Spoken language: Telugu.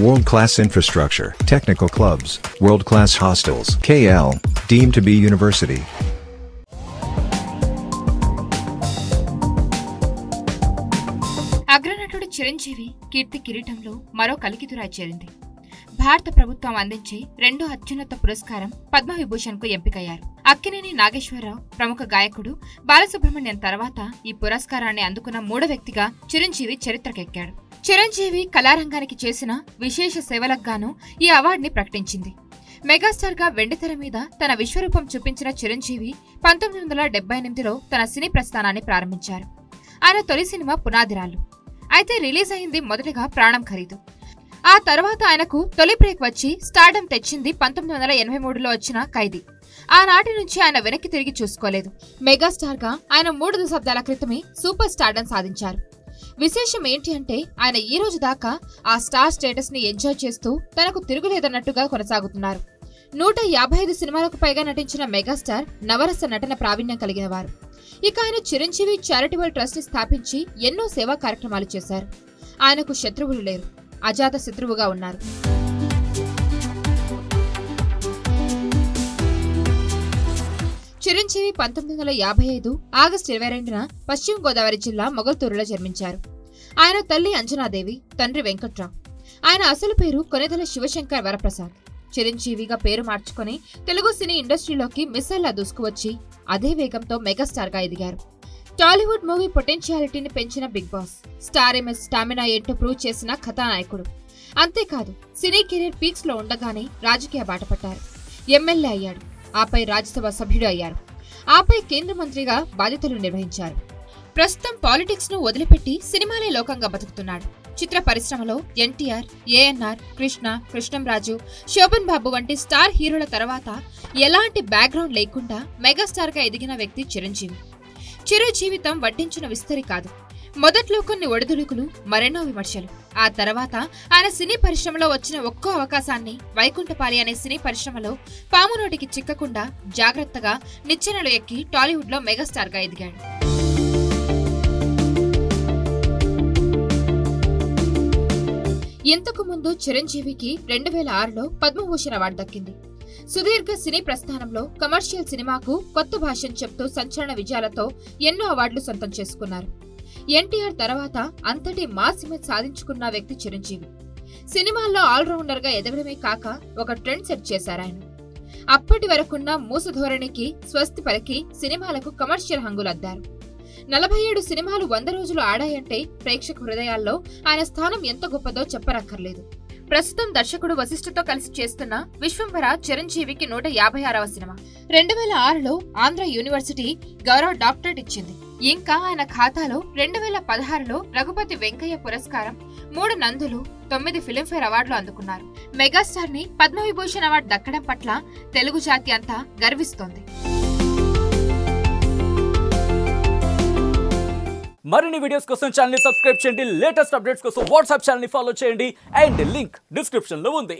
World-class infrastructure, technical clubs, world-class hostels. KL, deemed to be university. అగ్రనటుడు Chiranjeevi కీర్తి కిరీటంలో మరో కలికితురాయి చేరింది. భారత ప్రభుత్వం అందించే రెండో అత్యున్నత పురస్కారం పద్మవిభూషణ్ కు ఎంపికయ్యారు. అక్కినేని నాగేశ్వరరావు ప్రముఖ గాయకుడు బాలసుబ్రహ్మణ్యం తర్వాత ఈ పురస్కారాన్ని అందుకున్న మూడో వ్యక్తిగా చిరంజీవి చరిత్రకెక్కాడు. చిరంజీవి కళారంగానికి చేసిన విశేష సేవలకు గాను ఈ అవార్డుని ప్రకటించింది. మెగాస్టార్ గా వెండితెర మీద తన విశ్వరూపం చూపించిన చిరంజీవి 1978లో తన సినీ ప్రస్థానాన్ని ప్రారంభించారు. ఆయన తొలి సినిమా పునాదిరాళ్లు. అయితే రిలీజ్ అయింది మొదటగా ప్రాణం ఖరీదు. ఆ తర్వాత ఆయనకు తొలి బ్రేక్ వచ్చి స్టార్డమ్ తెచ్చింది 1983లో వచ్చిన ఖైదీ. ఆనాటి నుంచి ఆయన వెనక్కి తిరిగి చూసుకోలేదు. మెగాస్టార్ గా ఆయన 3 దశాబ్దాల క్రితమే సూపర్ స్టార్డమ్ సాధించారు. విశేషం ఏంటి అంటే ఆయన ఈ రోజు దాకా ఆ స్టార్ స్టేటస్ ని ఎంజాయ్ చేస్తూ తనకు తిరుగులేదన్నట్టుగా కొనసాగుతున్నారు. 155 సినిమాలకు పైగా నటించిన మెగాస్టార్ నవరస నటన ప్రావీణ్యం కలిగిన వారు. ఇక ఆయన చిరంజీవి చారిటబుల్ ట్రస్ట్ ని స్థాపించి ఎన్నో సేవా కార్యక్రమాలు చేశారు. ఆయనకు శత్రువులు లేరు, అజాత శత్రువుగా ఉన్నారు. చిరంజీవి 1955 ఆగస్టు 22న పశ్చిమ గోదావరి జిల్లా మొగల్తూరులో జన్మించారు. ఆయన తల్లి అంజనాదేవి, తండ్రి వెంకట్రావు. ఆయన అసలు పేరు కొనెదల శివశంకర్ వరప్రసాద్. చిరంజీవిగా పేరు మార్చుకుని తెలుగు సినీ ఇండస్ట్రీలోకి మిస్సల్లా దూసుకువచ్చి అదే వేగంతో మెగాస్టార్ గా ఎదిగారు. టాలీవుడ్ మూవీ పొటెన్షియాలిటీని పెంచిన big boss, star MS stamina ఏంటో ప్రూవ్ చేసిన కథానాయకుడు. అంతేకాదు సినీ కెరీర్ పీక్స్ లో ఉండగానే రాజకీయ బాట పట్టారు. ఎమ్మెల్యే అయ్యాడు, ఆపై రాజ్యసభ సభ్యుడు అయ్యారు, ఆపై కేంద్ర మంత్రిగా బాధ్యతలు నిర్వహించారు. ప్రస్తుతం పాలిటిక్స్ ను వదిలిపెట్టి సినిమాలే లోకంగా బతుకుతున్నాడు. చిత్ర పరిశ్రమలో ఎన్టీఆర్, ఏఎన్ఆర్, కృష్ణ, కృష్ణంరాజు, శోభన్ బాబు వంటి స్టార్ హీరోల తర్వాత ఎలాంటి బ్యాక్గ్రౌండ్ లేకుండా మెగాస్టార్ గా ఎదిగిన వ్యక్తి చిరంజీవి. చిరు జీవితం వడ్డించిన విస్తరి కాదు. మొదట్లో కొన్ని ఒడిదుడుకులు, మరెన్నో విమర్శలు. ఆ తర్వాత ఆయన సినీ పరిశ్రమలో వచ్చిన ఒక్కో అవకాశాన్ని వైకుంఠపాలి అనే సినీ పరిశ్రమలో పాము నోటికి చిక్కకుండా జాగ్రత్తగా నిచ్చెనలు ఎక్కి టాలీవుడ్ లో మెగాస్టార్ గా ఎదిగాడు. ఇంతకు ముందు చిరంజీవికి 2006లో పద్మభూషణ్ అవార్డు దక్కింది. సుదీర్ఘ సినీ ప్రస్థానంలో కమర్షియల్ సినిమాకు కొత్త భాషను చెప్తూ సంచలన విజయాలతో ఎన్నో అవార్డులు సొంతం చేసుకున్నారు. ఎన్టీఆర్ తర్వాత అంతటి మాస్ ఇమేజ్ సాధించుకున్న వ్యక్తి చిరంజీవి. సినిమాల్లో ఆల్రౌండర్ గా ఎదగడమే కాక ఒక ట్రెండ్ సెట్ చేశారాయన. అప్పటి వరకున్న మూసధోరణికి స్వస్తి పలికి సినిమాలకు కమర్షియల్ హంగులద్దారు. 47 సినిమాలు 100 రోజులు ఆడాయంటే ప్రేక్షక హృదయాల్లో ఆయన స్థానం ఎంత గొప్పదో చెప్పరక్కర్లేదు. ప్రస్తుతం దర్శకుడు వశిష్ఠతో కలిసి చేస్తున్న విశ్వంభర చిరంజీవికి 156వ సినిమా. 2006లో ఆంధ్ర యూనివర్సిటీ గౌరవ డాక్టరేట్ ఇచ్చింది. ఇంకా ఆయన ఖాతాలో 2016లో రఘుపతి వెంకయ్య పురస్కారం, 3 నందులు, 9 ఫిలింఫేర్ అవార్డులు అందుకున్నారు. మెగాస్టార్ ని పద్మవిభూషణ్ అవార్డు దక్కడం పట్ల తెలుగు జాతి అంతా గర్విస్తోంది. మరిన్ని వీడియోస్ కోసం ఛానల్ ని సబ్స్క్రైబ్ చేయండి. లేటెస్ట్ అప్డేట్స్ కోసం వాట్సాప్ ఛానల్ ని ఫాలో చేయండి. అండ్ లింక్ డిస్క్రిప్షన్ లో ఉంది.